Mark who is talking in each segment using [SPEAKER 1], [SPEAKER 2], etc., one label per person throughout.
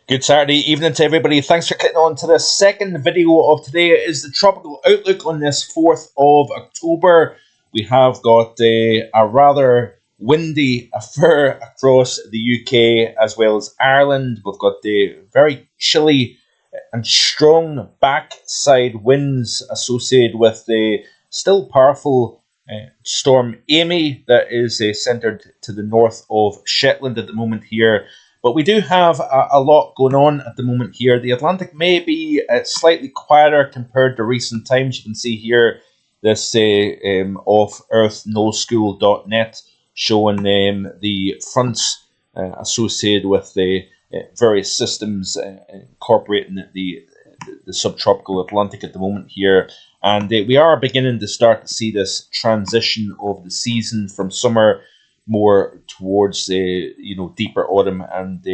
[SPEAKER 1] Good Saturday evening to everybody. Thanks for clicking on to the second video of today. It is the tropical outlook on this 4th of October. We have got a rather windy affair across the UK as well as Ireland. We've got the very chilly and strong backside winds associated with the still powerful storm Amy that is centred to the north of Shetland at the moment here. But we do have a lot going on at the moment here. The Atlantic may be slightly quieter compared to recent times. You can see here this off-earth-no-school.net showing the fronts associated with the various systems incorporating the subtropical Atlantic at the moment here. And we are beginning to start to see this transition of the season from summer more towards deeper autumn and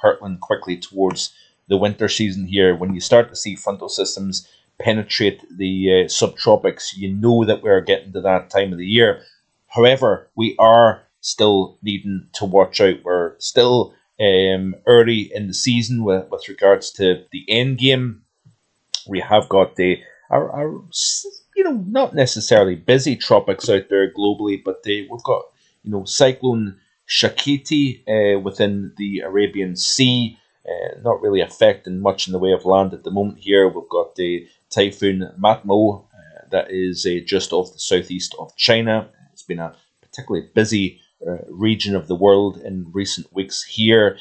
[SPEAKER 1] hurtling quickly towards the winter season here. When you start to see frontal systems penetrate the subtropics, you know that we're getting to that time of the year. However, we are still needing to watch out. We're still early in the season with regards to the end game. We have got our not necessarily busy tropics out there globally, but we've got Cyclone Shakiti within the Arabian Sea, not really affecting much in the way of land at the moment here. We've got the Typhoon Matmo that is just off the southeast of China. It's been a particularly busy region of the world in recent weeks here.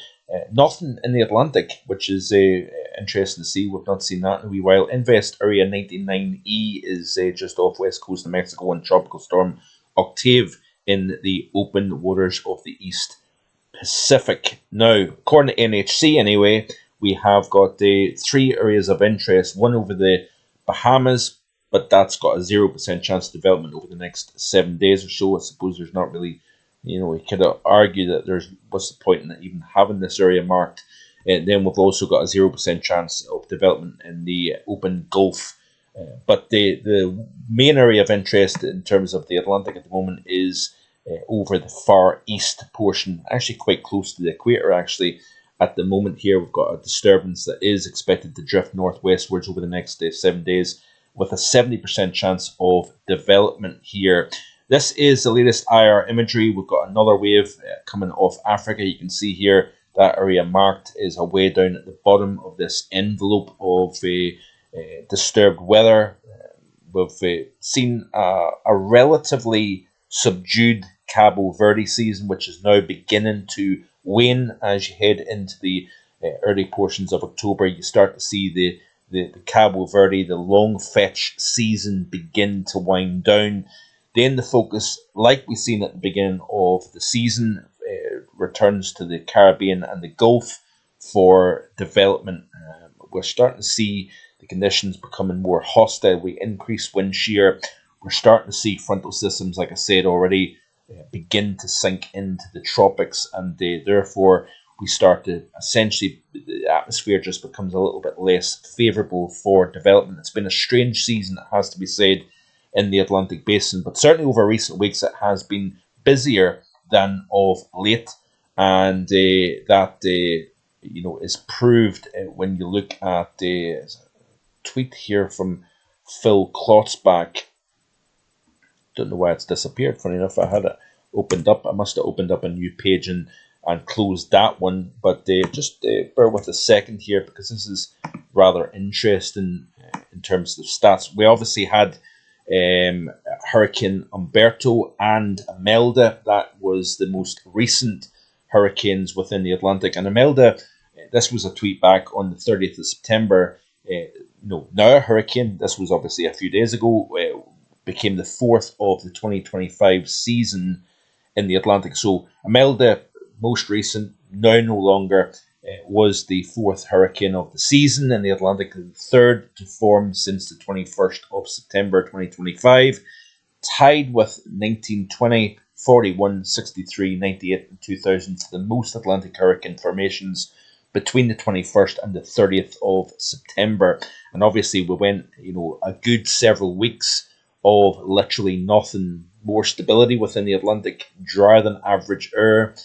[SPEAKER 1] Nothing in the Atlantic, which is interesting to see. We've not seen that in a wee while. Invest Area 99E is just off west coast of Mexico, and Tropical Storm Octave in the open waters of the East Pacific. Now, according to NHC anyway, we have got 3 areas of interest. One over the Bahamas, but that's got a 0% chance of development over the next 7 days or so. I suppose there's not really, we could argue that what's the point in even having this area marked. And then we've also got a 0% chance of development in the open Gulf. But the main area of interest in terms of the Atlantic at the moment is over the far east portion, actually quite close to the equator. Actually, at the moment here, we've got a disturbance that is expected to drift northwestwards over the next 7 days with a 70% chance of development here. This is the latest IR imagery. We've got another wave coming off Africa. You can see here that area marked is way down at the bottom of this envelope of disturbed weather. We've seen a relatively subdued Cabo Verde season, which is now beginning to wane as you head into the early portions of October. You start to see the Cabo Verde, the long fetch season begin to wind down. Then the focus, like we've seen at the beginning of the season, returns to the Caribbean and the Gulf for development. We're starting to see the conditions becoming more hostile. We increase wind shear. We're starting to see frontal systems, like I said already, begin to sink into the tropics, and therefore we start to essentially, the atmosphere just becomes a little bit less favourable for development. It's been a strange season, it has to be said, in the Atlantic Basin, but certainly over recent weeks it has been busier than of late, and that is proved when you look at a tweet here from Phil Klotzbach. Don't know why it's disappeared. Funny enough, I had it opened up. I must have opened up a new page and closed that one. But just bear with a second here, because this is rather interesting in terms of stats. We obviously had Hurricane Umberto and Imelda. That was the most recent hurricanes within the Atlantic. And Imelda, this was a tweet back on the 30th of September. Now a hurricane. This was obviously a few days ago. Became the 4th of the 2025 season in the Atlantic. So Imelda, most recent, now no longer, was the 4th hurricane of the season in the Atlantic, the 3rd to form since the 21st of September 2025, tied with 1920, 41, 63, 98, and 2000 for the most Atlantic hurricane formations between the 21st and the 30th of September. And obviously we went, a good several weeks of literally nothing, more stability within the Atlantic, drier than average air.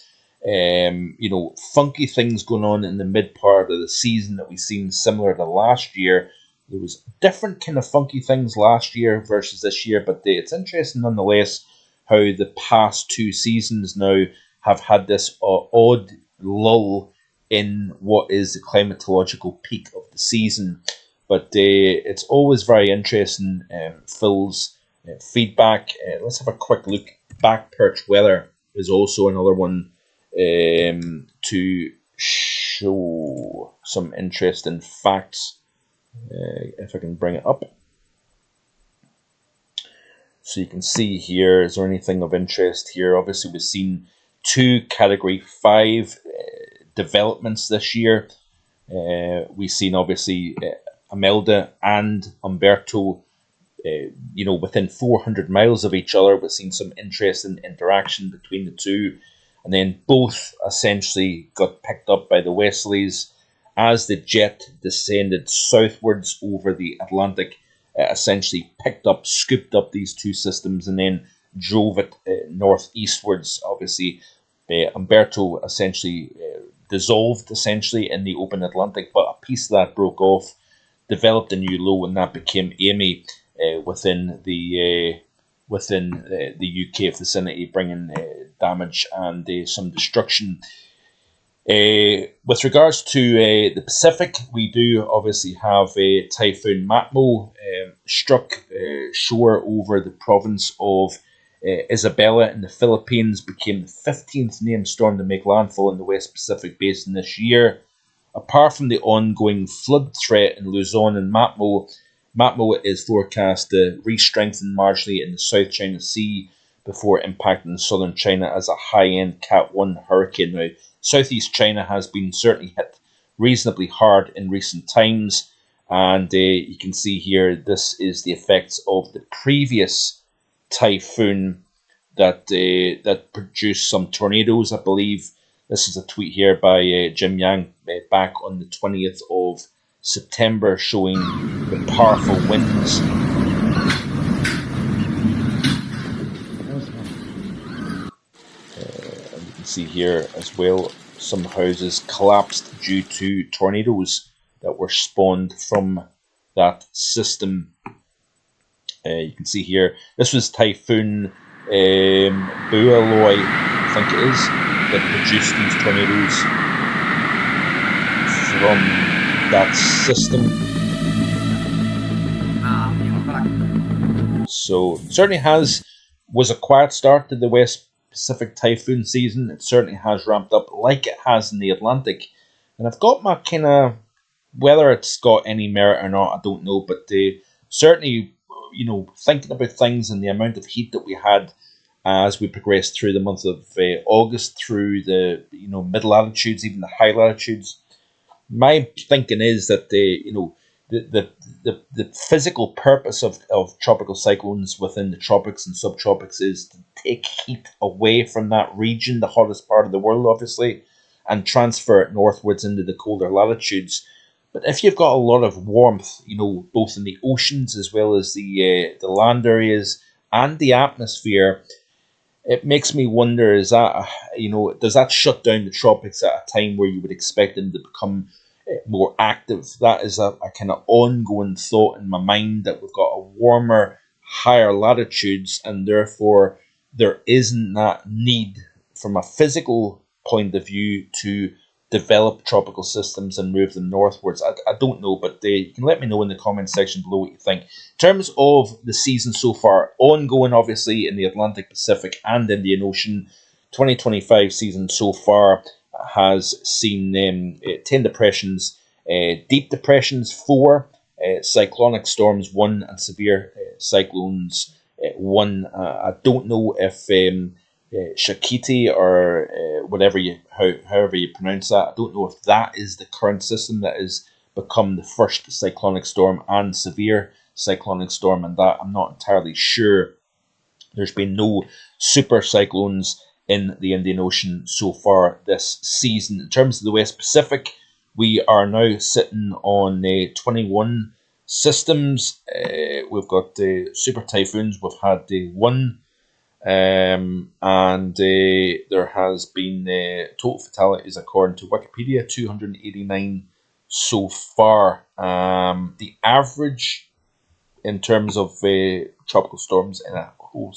[SPEAKER 1] You know, funky things going on in the mid part of the season that we've seen similar to last year. There was different kind of funky things last year versus this year, but it's interesting nonetheless how the past two seasons now have had this odd lull in what is the climatological peak of the season. But it's always very interesting, Phil's feedback. Let's have a quick look. Back perch weather is also another one to show some interesting facts. If I can bring it up. So you can see here, is there anything of interest here? Obviously, we've seen two Category 5 developments this year. We've seen, obviously, Imelda and Umberto, you know, within 400 miles of each other. We've seen some interesting interaction between the two. And then both essentially got picked up by the Westerlies as the jet descended southwards over the Atlantic. Essentially picked up, scooped up these two systems and then drove it northeastwards. Obviously, Umberto essentially dissolved essentially in the open Atlantic, but a piece of that broke off, developed a new low, and that became Amy within the UK vicinity, bringing damage and some destruction. With regards to the Pacific, we do obviously have a Typhoon Matmo struck shore over the province of Isabela in the Philippines, became the 15th named storm to make landfall in the West Pacific Basin this year. Apart from the ongoing flood threat in Luzon and Matmo is forecast to re-strengthen marginally in the South China Sea before impacting southern China as a high-end Cat 1 hurricane. Now, Southeast China has been certainly hit reasonably hard in recent times, and you can see here this is the effects of the previous typhoon that produced some tornadoes, I believe. This is a tweet here by Jim Yang back on the 20th of September showing the powerful winds. And you can see here as well, some houses collapsed due to tornadoes that were spawned from that system. You can see here, this was Typhoon Bualoy, I think it is, that produced these tornadoes from that system. So certainly was a quiet start to the West Pacific typhoon season. It certainly has ramped up like it has in the Atlantic. And I've got my kind of, whether it's got any merit or not, I don't know, but certainly, you know, thinking about things and the amount of heat that we had as we progressed through the month of August, through the mid latitudes, even the high latitudes. My thinking is that the physical purpose of tropical cyclones within the tropics and subtropics is to take heat away from that region, the hottest part of the world, obviously, and transfer it northwards into the colder latitudes. But if you've got a lot of warmth, both in the oceans as well as the land areas and the atmosphere, it makes me wonder, is that, does that shut down the tropics at a time where you would expect them to become more active? That is a kind of ongoing thought in my mind, that we've got a warmer, higher latitudes, and therefore there isn't that need from a physical point of view to develop tropical systems and move them northwards. I don't know, but you can let me know in the comment section below what you think. In terms of the season so far, ongoing obviously in the Atlantic, Pacific and Indian Ocean, 2025 season so far has seen 10 depressions, deep depressions 4, cyclonic storms 1, and severe cyclones 1. I don't know if Shakiti or however you pronounce that, I don't know if that is the current system that has become the first cyclonic storm and severe cyclonic storm, and that I'm not entirely sure. There's been no super cyclones in the Indian Ocean so far this season. In terms of the West Pacific, we are now sitting on 21 systems. We've got super typhoons. We've had one And there has been total fatalities, according to Wikipedia, 289 so far. The average in terms of tropical storms in a whole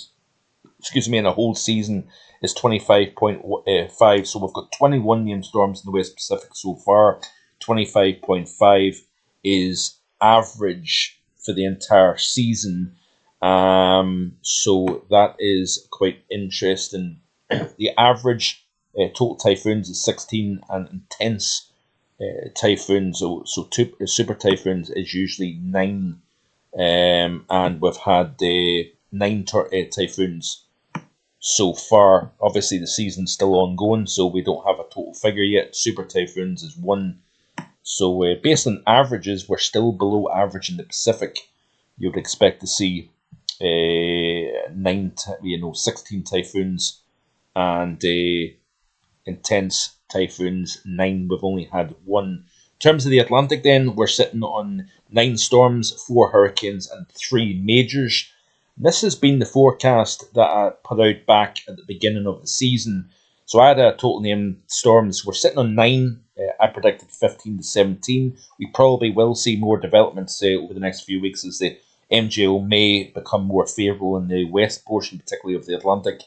[SPEAKER 1] season is 25.5. So we've got 21 named storms in the West Pacific so far. 25.5 is average for the entire season. So that is quite interesting. The average total typhoons is 16, and intense typhoons, so super typhoons, is usually 9. And we've had 9 typhoons so far. Obviously, the season's still ongoing, so we don't have a total figure yet. Super typhoons is 1. So based on averages, we're still below average in the Pacific. You would expect to see 16 typhoons, and intense typhoons 9. We've only had 1. In terms of the Atlantic, then, we're sitting on 9 storms, 4 hurricanes, and 3 majors. This has been the forecast that I put out back at the beginning of the season. So I had a total named storms. We're sitting on 9. I predicted 15 to 17. We probably will see more developments over the next few weeks as the MJO may become more favourable in the west portion, particularly of the Atlantic.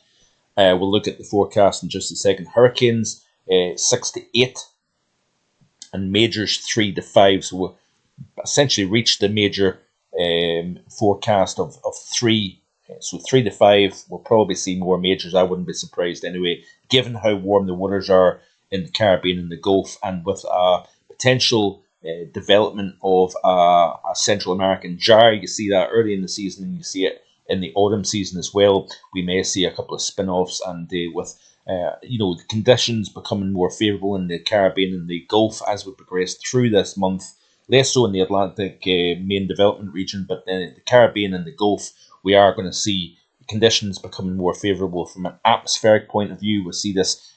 [SPEAKER 1] We'll look at the forecast in just a second. Hurricanes 6 to 8, and majors 3 to 5. So we'll essentially reach the major forecast of 3. So 3 to 5, we'll probably see more majors. I wouldn't be surprised anyway, given how warm the waters are in the Caribbean and the Gulf, and with a potential development of a Central American gyre. You see that early in the season, and you see it in the autumn season as well. We may see a couple of spin-offs, and with the conditions becoming more favourable in the Caribbean and the Gulf as we progress through this month. Less so in the Atlantic main development region, but in the Caribbean and the Gulf, we are going to see conditions becoming more favourable. From an atmospheric point of view, we'll see this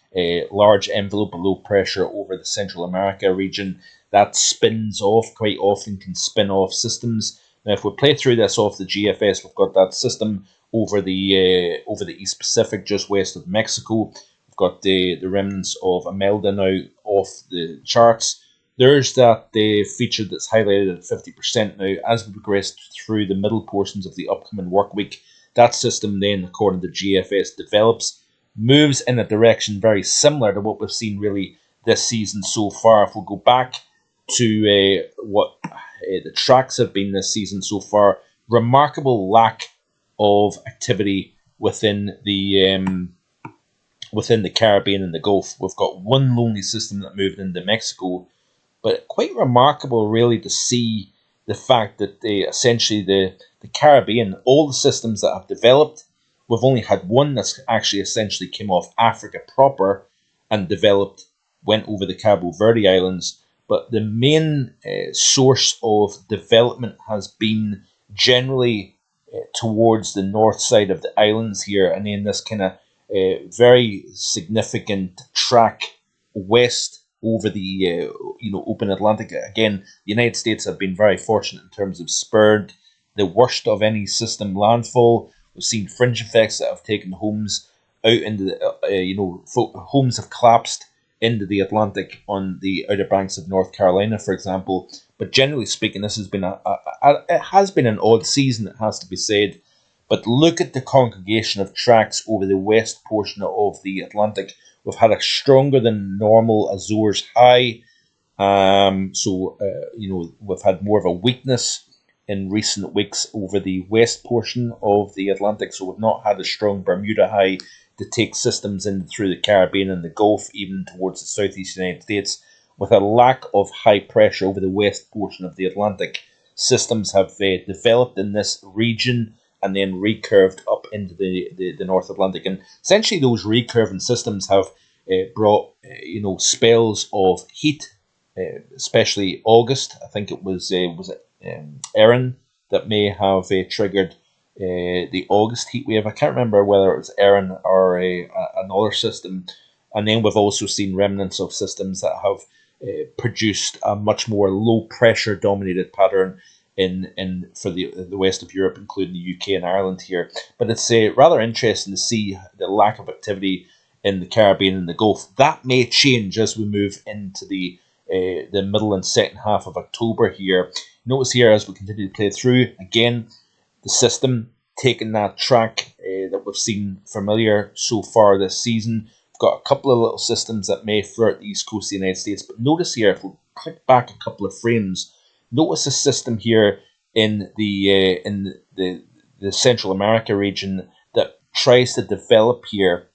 [SPEAKER 1] large envelope of low pressure over the Central America region that spins off, quite often can spin off systems. Now, if we play through this off the GFS, we've got that system over the East Pacific, just west of Mexico. We've got the remnants of Imelda now off the charts. There's that feature that's highlighted at 50% now. As we progress through the middle portions of the upcoming work week, that system then, according to GFS, develops, moves in a direction very similar to what we've seen really this season so far. If we go back to what the tracks have been this season so far, remarkable lack of activity within the Caribbean and the Gulf. We've got one lonely system that moved into Mexico, but quite remarkable really to see the fact that essentially the Caribbean, all the systems that have developed, we've only had one that's actually essentially came off Africa proper and developed, went over the Cabo Verde Islands. But the main source of development has been generally towards the north side of the islands here, and then this kind of very significant track west over the open Atlantic. Again, the United States have been very fortunate in terms of spurred the worst of any system landfall. We've seen fringe effects that have taken homes out into the homes have collapsed into the Atlantic on the Outer Banks of North Carolina, for example. But generally speaking, this has been it has been an odd season, it has to be said. But look at the congregation of tracks over the west portion of the Atlantic. We've had a stronger than normal Azores high. We've had more of a weakness in recent weeks over the west portion of the Atlantic. So we've not had a strong Bermuda high to take systems in through the Caribbean and the Gulf, even towards the southeast United States. With a lack of high pressure over the west portion of the Atlantic, systems have developed in this region and then recurved up into the North Atlantic. And essentially those recurving systems have brought spells of heat, especially August. I think it was Erin that may have triggered the August heat wave. I can't remember whether it was Erin or another system. And then we've also seen remnants of systems that have produced a much more low pressure dominated pattern for the west of Europe, including the UK and Ireland here. But it's rather interesting to see the lack of activity in the Caribbean and the Gulf. That may change as we move into the middle and second half of October here. Notice here as we continue to play through, again, the system taking that track that we've seen familiar so far this season. We've got a couple of little systems that may flirt the east coast of the United States, but notice here, if we click back a couple of frames, notice a system here in the Central America region that tries to develop here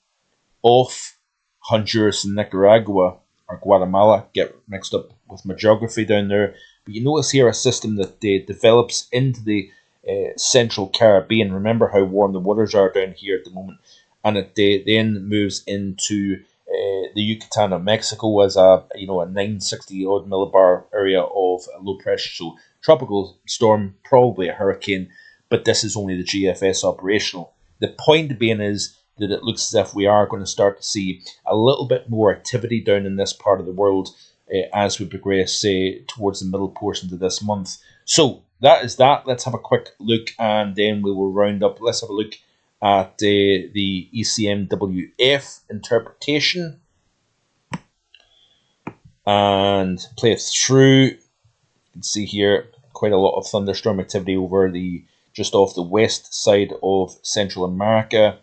[SPEAKER 1] off Honduras and Nicaragua, or Guatemala, get mixed up with my geography down there. But you notice here a system that develops into the Central Caribbean. Remember how warm the waters are down here at the moment, and it then moves into the Yucatan of Mexico as a 960 odd millibar area of low pressure. So tropical storm, probably a hurricane, but this is only the GFS operational. The point being is that it looks as if we are going to start to see a little bit more activity down in this part of the world as we progress towards the middle portions of this month. So that is that. Let's have a quick look and then we will round up. Let's have a look at the ECMWF interpretation and play it through. You can see here quite a lot of thunderstorm activity over just off the west side of Central America.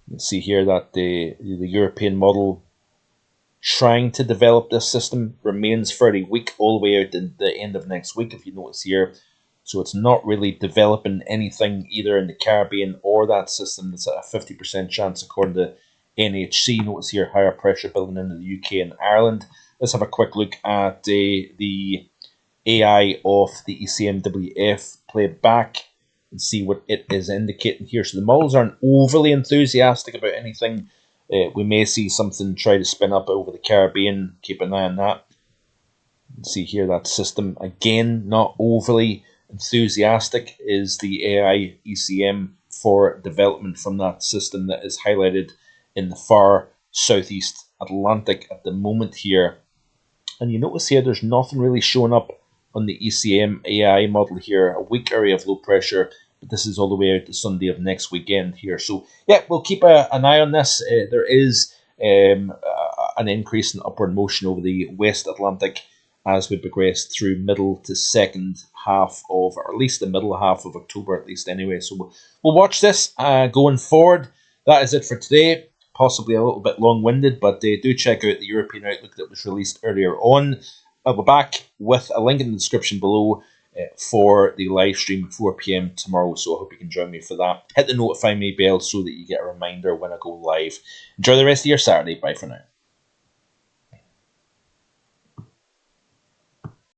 [SPEAKER 1] You can see here that the European model trying to develop this system remains fairly weak all the way out to the end of next week, if you notice here. So it's not really developing anything either in the Caribbean or that system. It's at a 50% chance according to NHC. Notice here higher pressure building into the UK and Ireland. Let's have a quick look at the AI of the ECMWF playback and see what it is indicating here. So the models aren't overly enthusiastic about anything. We may see something try to spin up over the Caribbean. Keep an eye on that. You can see here that system, again, not overly enthusiastic, is the AI ECM for development from that system that is highlighted in the far southeast Atlantic at the moment here. And you notice here there's nothing really showing up on the ECM AI model here, a weak area of low pressure, but this is all the way out to Sunday of next weekend here. So yeah, we'll keep an eye on this. There is an increase in upward motion over the West Atlantic as we progress through middle to second half of, or at least the middle half of October at least anyway. So we'll watch this going forward. That is it for today. Possibly a little bit long-winded, but do check out the European Outlook that was released earlier on. I'll be back with a link in the description below for the live stream at 4 PM tomorrow, so I hope you can join me for that. Hit the notify me bell so that you get a reminder when I go live. Enjoy the rest of your Saturday. Bye for now.